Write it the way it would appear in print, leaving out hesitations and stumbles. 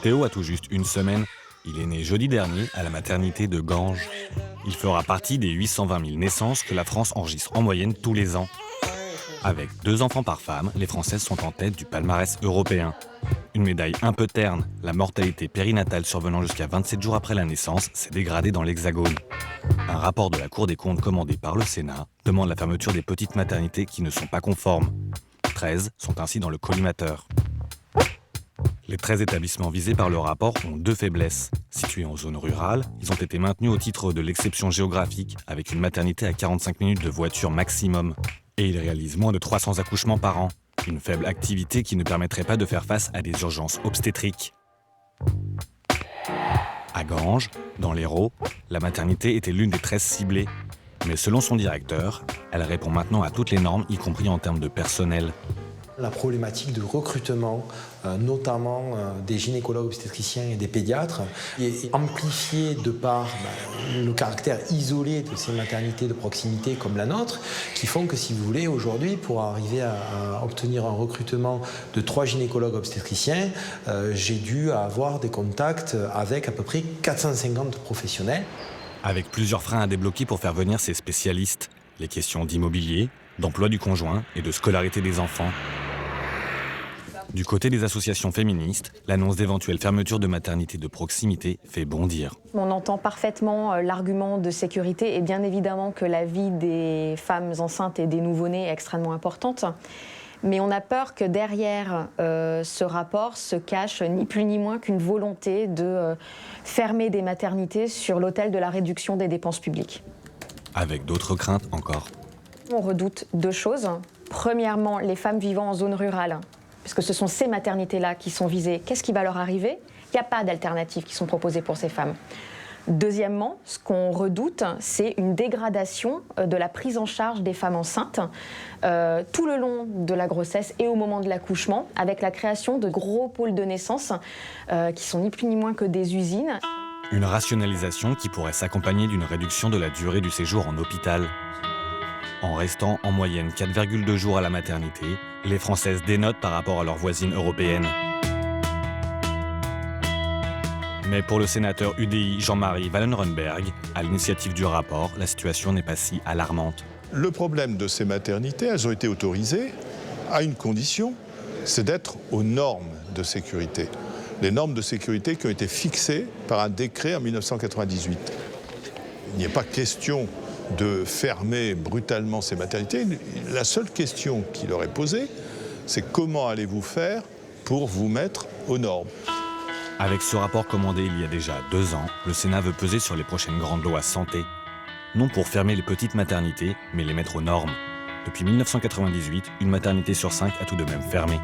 Théo a tout juste une semaine. Il est né jeudi dernier à la maternité de Ganges. Il fera partie des 820 000 naissances que la France enregistre en moyenne tous les ans. Avec 2 enfants par femme, les Françaises sont en tête du palmarès européen. Une médaille un peu terne, la mortalité périnatale survenant jusqu'à 27 jours après la naissance s'est dégradée dans l'Hexagone. Un rapport de la Cour des comptes commandé par le Sénat demande la fermeture des petites maternités qui ne sont pas conformes. 13 sont ainsi dans le collimateur. Les 13 établissements visés par le rapport ont 2 faiblesses. Situés en zone rurale, ils ont été maintenus au titre de l'exception géographique, avec une maternité à 45 minutes de voiture maximum. Et ils réalisent moins de 300 accouchements par an. Une faible activité qui ne permettrait pas de faire face à des urgences obstétriques. À Ganges, dans l'Hérault, la maternité était l'une des 13 ciblées. Mais selon son directeur, elle répond maintenant à toutes les normes, y compris en termes de personnel. La problématique de recrutement, notamment des gynécologues obstétriciens et des pédiatres, est amplifiée de par le caractère isolé de ces maternités de proximité comme la nôtre, qui font que, si vous voulez, aujourd'hui, pour arriver à obtenir un recrutement de 3 gynécologues obstétriciens, j'ai dû avoir des contacts avec à peu près 450 professionnels. Avec plusieurs freins à débloquer pour faire venir ces spécialistes. Les questions d'immobilier, d'emploi du conjoint et de scolarité des enfants. Du côté des associations féministes, l'annonce d'éventuelles fermetures de maternités de proximité fait bondir. On entend parfaitement l'argument de sécurité et bien évidemment que la vie des femmes enceintes et des nouveau-nés est extrêmement importante. Mais on a peur que derrière ce rapport se cache ni plus ni moins qu'une volonté de fermer des maternités sur l'autel de la réduction des dépenses publiques. Avec d'autres craintes encore. On redoute 2 choses. Premièrement, les femmes vivant en zone rurale, puisque ce sont ces maternités-là qui sont visées. Qu'est-ce qui va leur arriver? Il n'y a pas d'alternatives qui sont proposées pour ces femmes. Deuxièmement, ce qu'on redoute, c'est une dégradation de la prise en charge des femmes enceintes tout le long de la grossesse et au moment de l'accouchement, avec la création de gros pôles de naissance qui sont ni plus ni moins que des usines. Une rationalisation qui pourrait s'accompagner d'une réduction de la durée du séjour en hôpital. En restant en moyenne 4,2 jours à la maternité, les Françaises dénotent par rapport à leurs voisines européennes. Mais pour le sénateur UDI Jean-Marie Wallenrenberg, à l'initiative du rapport, la situation n'est pas si alarmante. Le problème de ces maternités, elles ont été autorisées à une condition, c'est d'être aux normes de sécurité. Les normes de sécurité qui ont été fixées par un décret en 1998. Il n'y a pas question de fermer brutalement ces maternités. La seule question qui leur est posée, c'est comment allez-vous faire pour vous mettre aux normes. Avec ce rapport commandé il y a déjà 2 ans, le Sénat veut peser sur les prochaines grandes lois santé. Non pour fermer les petites maternités, mais les mettre aux normes. Depuis 1998, une maternité sur 5 a tout de même fermé.